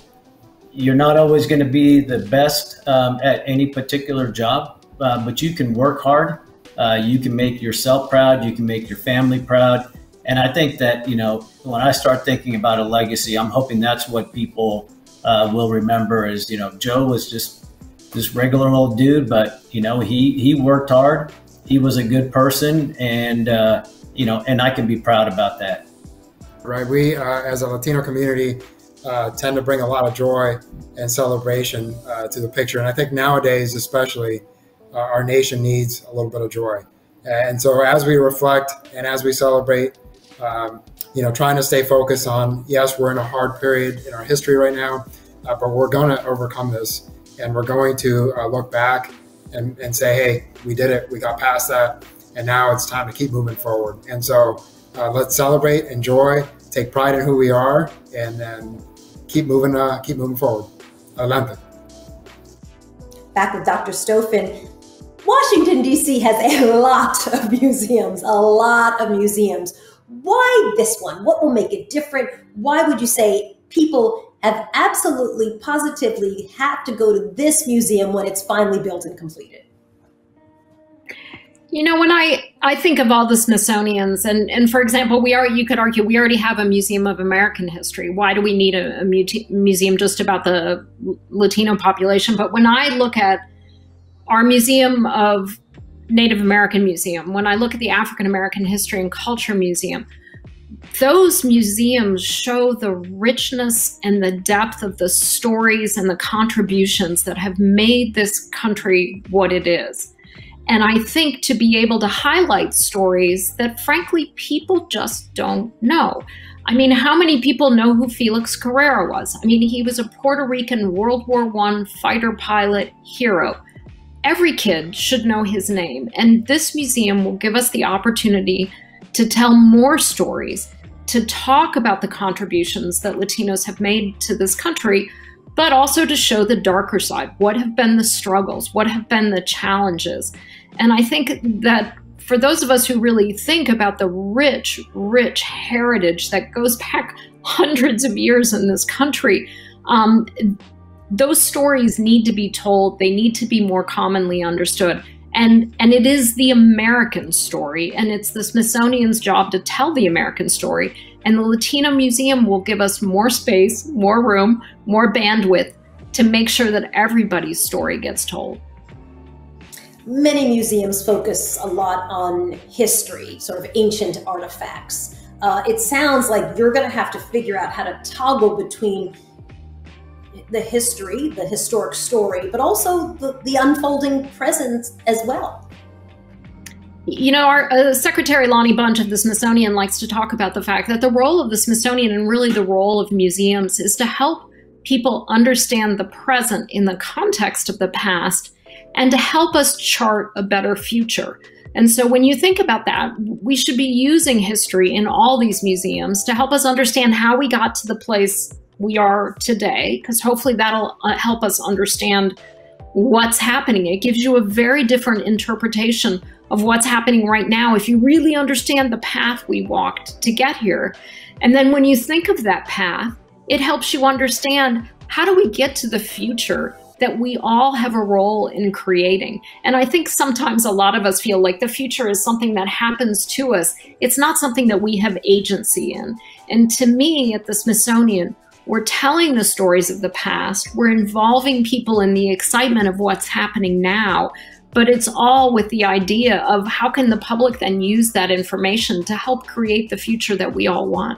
you're not always going to be the best at any particular job, but you can work hard. You can make yourself proud. You can make your family proud. And I think that, you know, when I start thinking about a legacy, I'm hoping that's what people will remember is, you know, Joe was just this regular old dude, but, you know, he worked hard. He was a good person, and, you know, and I can be proud about that. Right. We, as a Latino community, tend to bring a lot of joy and celebration to the picture. And I think nowadays, especially, our nation needs a little bit of joy. And so as we reflect and as we celebrate, you know, trying to stay focused on, yes, we're in a hard period in our history right now, but we're going to overcome this. And we're going to look back and say, hey, we did it. We got past that. And now it's time to keep moving forward. And so let's celebrate, enjoy, take pride in who we are, and then keep moving forward. Adelante. Back with Dr. Stofan. Washington, D.C. has a lot of museums, Why this one? What will make it different? Why would you say people have absolutely, positively have to go to this museum when it's finally built and completed? You know, when I think of all the Smithsonians, and for example, you could argue we already have a Museum of American History. Why do we need a museum just about the Latino population? But when I look at our Museum of Native American Museum, when I look at the African American History and Culture Museum, those museums show the richness and the depth of the stories and the contributions that have made this country what it is. And I think to be able to highlight stories that, frankly, people just don't know. I mean, how many people know who Felix Carrera was? I mean, he was a Puerto Rican World War I fighter pilot hero. Every kid should know his name. And this museum will give us the opportunity to tell more stories, to talk about the contributions that Latinos have made to this country, but also to show the darker side. What have been the struggles? What have been the challenges? And I think that for those of us who really think about the rich, rich heritage that goes back hundreds of years in this country, those stories need to be told. They need to be more commonly understood. And it is the American story, and it's the Smithsonian's job to tell the American story. And the Latino Museum will give us more space, more room, more bandwidth to make sure that everybody's story gets told. Many museums focus a lot on history, sort of ancient artifacts. It sounds like you're going to have to figure out how to toggle between the history, the historic story, but also the unfolding present as well. You know, our Secretary Lonnie Bunch of the Smithsonian likes to talk about the fact that the role of the Smithsonian, and really the role of museums, is to help people understand the present in the context of the past and to help us chart a better future. And so when you think about that, we should be using history in all these museums to help us understand how we got to the place we are today, because hopefully that'll help us understand what's happening. It gives you a very different interpretation of what's happening right now if you really understand the path we walked to get here. And then when you think of that path, it helps you understand, how do we get to the future that we all have a role in creating? And I think sometimes a lot of us feel like the future is something that happens to us. It's not something that we have agency in. And to me, at the Smithsonian, we're telling the stories of the past. We're involving people in the excitement of what's happening now. But it's all with the idea of how can the public then use that information to help create the future that we all want.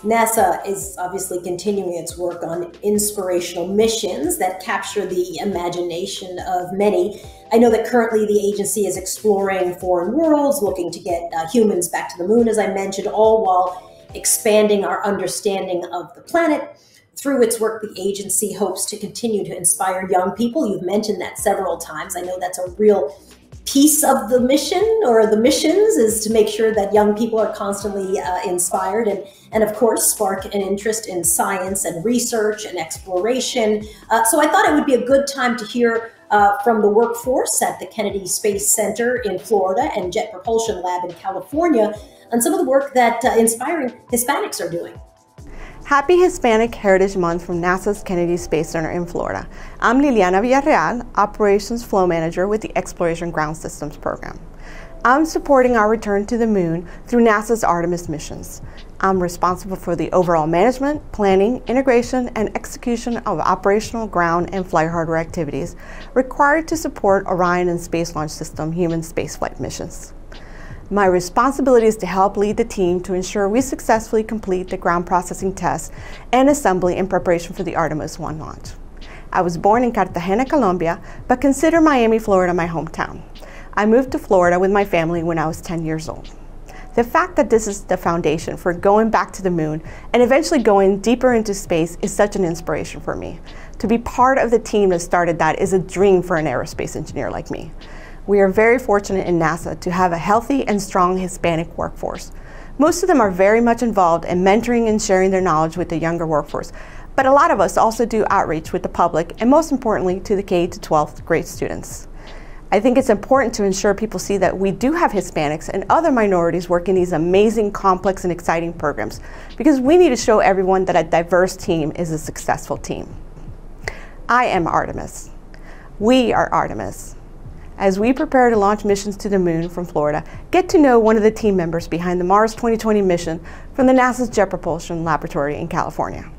NASA is obviously continuing its work on inspirational missions that capture the imagination of many. I know that currently the agency is exploring foreign worlds, looking to get humans back to the moon, as I mentioned, all while expanding our understanding of the planet. Through its work, the agency hopes to continue to inspire young people. You've mentioned that several times. I know that's a real piece of the mission, or the missions, is to make sure that young people are constantly inspired and of course spark an interest in science and research and exploration. So I thought it would be a good time to hear from the workforce at the Kennedy Space Center in Florida and Jet Propulsion Lab in California on some of the work that inspiring Hispanics are doing. Happy Hispanic Heritage Month from NASA's Kennedy Space Center in Florida. I'm Liliana Villarreal, Operations Flow Manager with the Exploration Ground Systems Program. I'm supporting our return to the moon through NASA's Artemis missions. I'm responsible for the overall management, planning, integration, and execution of operational ground and flight hardware activities required to support Orion and Space Launch System human spaceflight missions. My responsibility is to help lead the team to ensure we successfully complete the ground processing tests and assembly in preparation for the Artemis 1 launch. I was born in Cartagena, Colombia, but consider Miami, Florida my hometown. I moved to Florida with my family when I was 10 years old. The fact that this is the foundation for going back to the moon and eventually going deeper into space is such an inspiration for me. To be part of the team that started that is a dream for an aerospace engineer like me. We are very fortunate in NASA to have a healthy and strong Hispanic workforce. Most of them are very much involved in mentoring and sharing their knowledge with the younger workforce, but a lot of us also do outreach with the public and most importantly to the K to 12th grade students. I think it's important to ensure people see that we do have Hispanics and other minorities working these amazing, complex, and exciting programs, because we need to show everyone that a diverse team is a successful team. I am Artemis. We are Artemis. As we prepare to launch missions to the moon from Florida, get to know one of the team members behind the Mars 2020 mission from the NASA's Jet Propulsion Laboratory in California.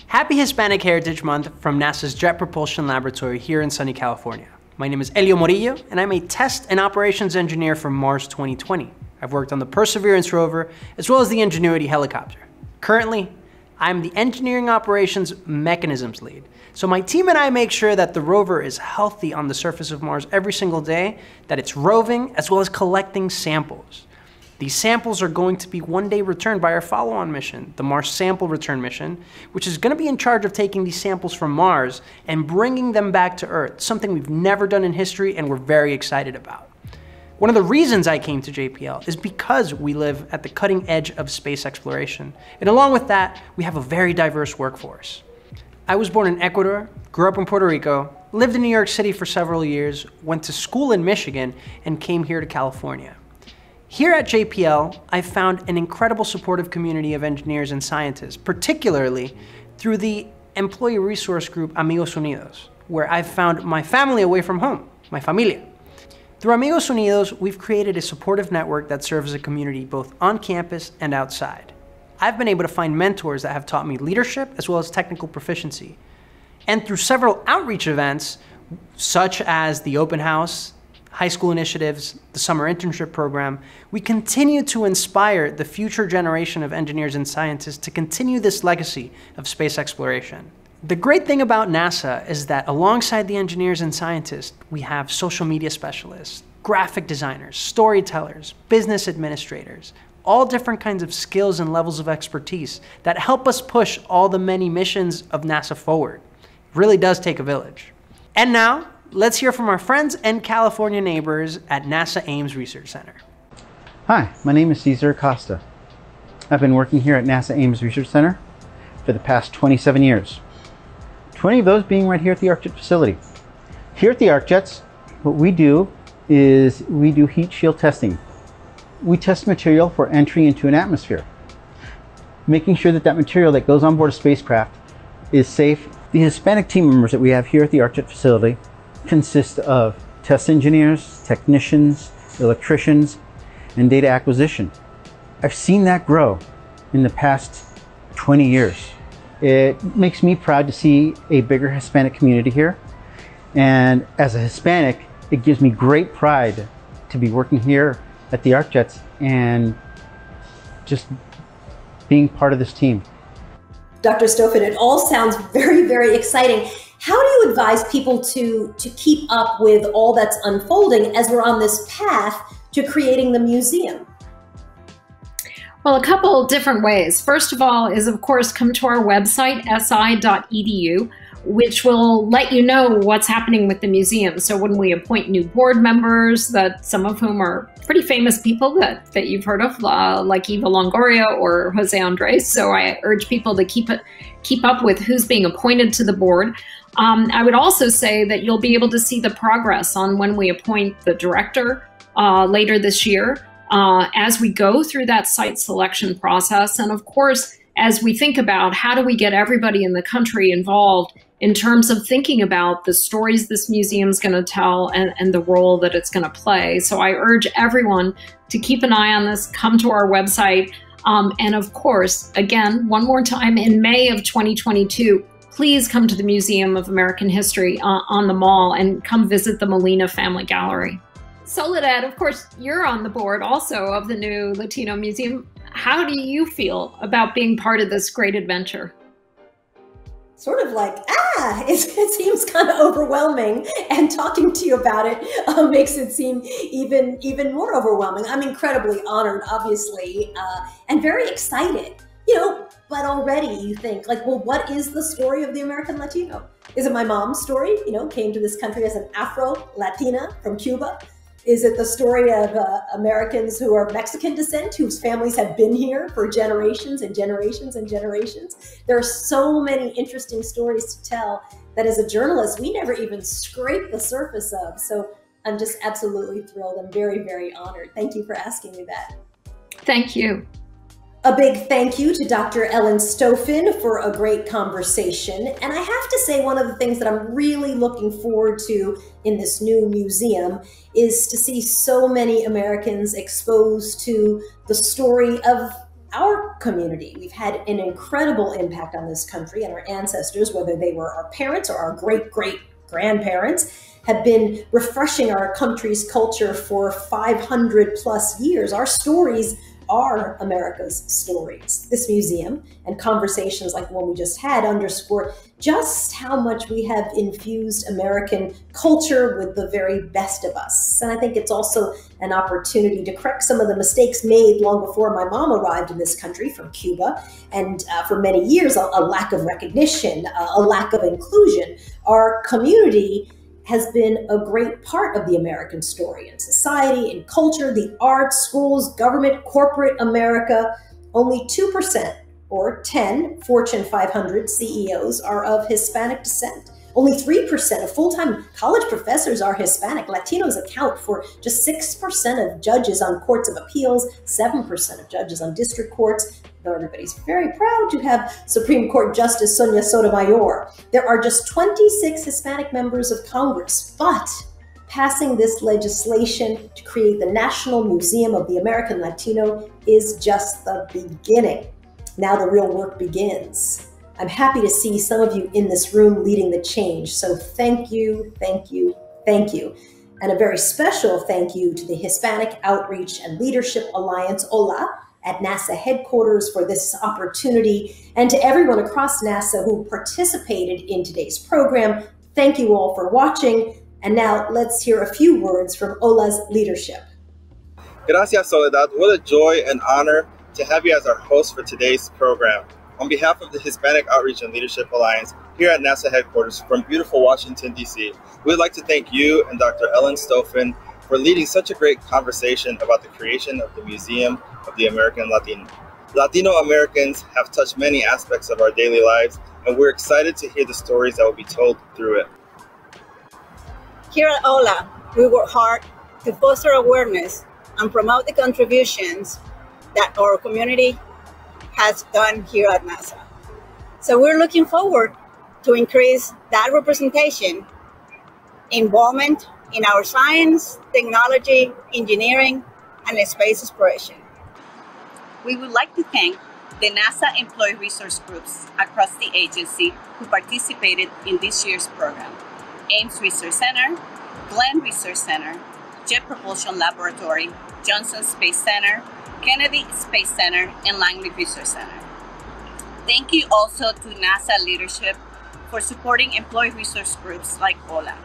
Happy Hispanic Heritage Month from NASA's Jet Propulsion Laboratory here in sunny California. My name is Elio Morillo, and I'm a test and operations engineer from Mars 2020. I've worked on the Perseverance rover, as well as the Ingenuity helicopter. Currently, I'm the engineering operations mechanisms lead. So my team and I make sure that the rover is healthy on the surface of Mars every single day, that it's roving, as well as collecting samples. These samples are going to be one day returned by our follow-on mission, the Mars Sample Return Mission, which is going to be in charge of taking these samples from Mars and bringing them back to Earth, something we've never done in history and we're very excited about. One of the reasons I came to JPL is because we live at the cutting edge of space exploration. And along with that, we have a very diverse workforce. I was born in Ecuador, grew up in Puerto Rico, lived in New York City for several years, went to school in Michigan, and came here to California. Here at JPL, I found an incredible supportive community of engineers and scientists, particularly through the employee resource group Amigos Unidos, where I've found my family away from home, my familia. Through Amigos Unidos, we've created a supportive network that serves as a community both on campus and outside. I've been able to find mentors that have taught me leadership as well as technical proficiency. And through several outreach events, such as the open house, high school initiatives, the summer internship program, we continue to inspire the future generation of engineers and scientists to continue this legacy of space exploration. The great thing about NASA is that alongside the engineers and scientists, we have social media specialists, graphic designers, storytellers, business administrators, all different kinds of skills and levels of expertise that help us push all the many missions of NASA forward. It really does take a village. And now, let's hear from our friends and California neighbors at NASA Ames Research Center. Hi, my name is Cesar Acosta. I've been working here at NASA Ames Research Center for the past 27 years. 20 of those being right here at the ArcJet facility. Here at the ArcJets, what we do is we do heat shield testing. We test material for entry into an atmosphere, making sure that that material that goes on board a spacecraft is safe. The Hispanic team members that we have here at the ArcJet facility consist of test engineers, technicians, electricians, and data acquisition. I've seen that grow in the past 20 years. It makes me proud to see a bigger Hispanic community here. And as a Hispanic, it gives me great pride to be working here at the ArcJets and just being part of this team. Dr. Stofan, it all sounds very, very exciting. How do you advise people to keep up with all that's unfolding as we're on this path to creating the museum? Well, a couple different ways. First of all is, of course, come to our website, si.edu, which will let you know what's happening with the museum. So when we appoint new board members, that some of whom are pretty famous people that you've heard of, like Eva Longoria or Jose Andres. So I urge people to keep up with who's being appointed to the board. I would also say that you'll be able to see the progress on when we appoint the director later this year, as we go through that site selection process. And of course, as we think about how do we get everybody in the country involved in terms of thinking about the stories this museum is going to tell and the role that it's going to play. So I urge everyone to keep an eye on this, come to our website. And of course, again, one more time, in May of 2022, please come to the Museum of American History on the Mall and come visit the Molina Family Gallery. Soledad, of course, you're on the board also of the new Latino Museum. How do you feel about being part of this great adventure? Sort of like, it seems kind of overwhelming, and talking to you about it makes it seem even more overwhelming. I'm incredibly honored, obviously, and very excited, but already you think like, well, what is the story of the American Latino? Is it my mom's story, came to this country as an Afro-Latina from Cuba? Is it the story of Americans who are Mexican descent, whose families have been here for generations and generations and generations? There are so many interesting stories to tell that as a journalist, we never even scrape the surface of. So I'm just absolutely thrilled. I'm very, very honored. Thank you for asking me that. Thank you. A big thank you to Dr. Ellen Stofan for a great conversation. And I have to say, one of the things that I'm really looking forward to in this new museum is to see so many Americans exposed to the story of our community. We've had an incredible impact on this country, and our ancestors, whether they were our parents or our great-great-grandparents, have been refreshing our country's culture for 500 plus years. Our stories are America's stories. This museum and conversations like the one we just had underscore just how much we have infused American culture with the very best of us. And I think it's also an opportunity to correct some of the mistakes made long before my mom arrived in this country from Cuba. And for many years, a lack of recognition, a lack of inclusion. Our community has been a great part of the American story in society, in culture, the arts, schools, government, corporate America. Only 2%, or 10 Fortune 500 CEOs are of Hispanic descent. Only 3% of full-time college professors are Hispanic. Latinos account for just 6% of judges on courts of appeals, 7% of judges on district courts, though everybody's very proud to have Supreme Court Justice Sonia Sotomayor. There are just 26 Hispanic members of Congress, but passing this legislation to create the National Museum of the American Latino is just the beginning. Now the real work begins. I'm happy to see some of you in this room leading the change. So thank you, thank you, thank you. And a very special thank you to the Hispanic Outreach and Leadership Alliance, HOLA, at NASA headquarters for this opportunity, and to everyone across NASA who participated in today's program. Thank you all for watching. And now let's hear a few words from HOLA's leadership. Gracias, Soledad. What a joy and honor to have you as our host for today's program. On behalf of the Hispanic Outreach and Leadership Alliance here at NASA headquarters from beautiful Washington, D.C., we'd like to thank you and Dr. Ellen Stofan for leading such a great conversation about the creation of the Museum of the American Latino. Latino Americans have touched many aspects of our daily lives, and we're excited to hear the stories that will be told through it. Here at OLA, we work hard to foster awareness and promote the contributions that our community has done here at NASA. So we're looking forward to increase that representation, involvement in our science, technology, engineering, and space exploration. We would like to thank the NASA employee resource groups across the agency who participated in this year's program. Ames Research Center, Glenn Research Center, Jet Propulsion Laboratory, Johnson Space Center, Kennedy Space Center, and Langley Research Center. Thank you also to NASA leadership for supporting employee resource groups like OLA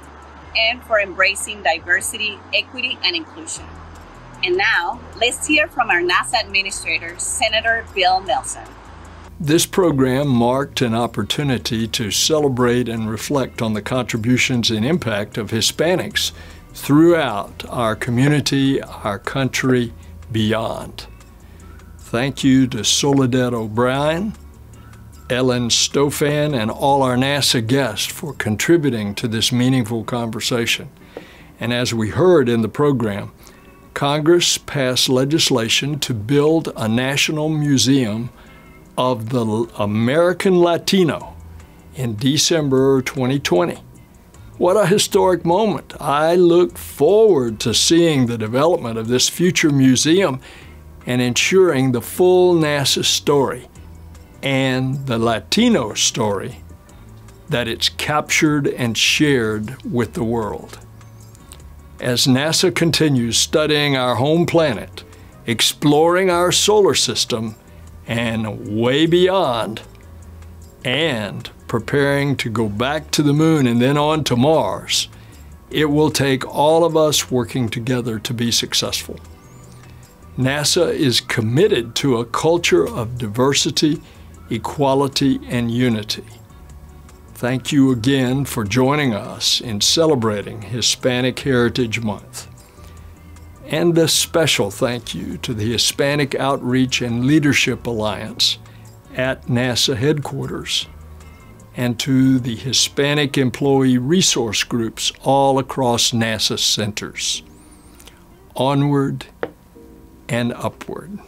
and for embracing diversity, equity, and inclusion. And now, let's hear from our NASA Administrator, Senator Bill Nelson. This program marked an opportunity to celebrate and reflect on the contributions and impact of Hispanics throughout our community, our country, beyond. Thank you to Soledad O'Brien, Ellen Stofan, and all our NASA guests for contributing to this meaningful conversation. And as we heard in the program, Congress passed legislation to build a national museum of the American Latino in December 2020. What a historic moment. I look forward to seeing the development of this future museum and ensuring the full NASA story and the Latino story that it's captured and shared with the world. As NASA continues studying our home planet, exploring our solar system, and way beyond, and preparing to go back to the moon and then on to Mars, it will take all of us working together to be successful. NASA is committed to a culture of diversity, equality, and unity. Thank you again for joining us in celebrating Hispanic Heritage Month. And a special thank you to the Hispanic Outreach and Leadership Alliance at NASA headquarters, and to the Hispanic employee resource groups all across NASA centers. Onward and upward.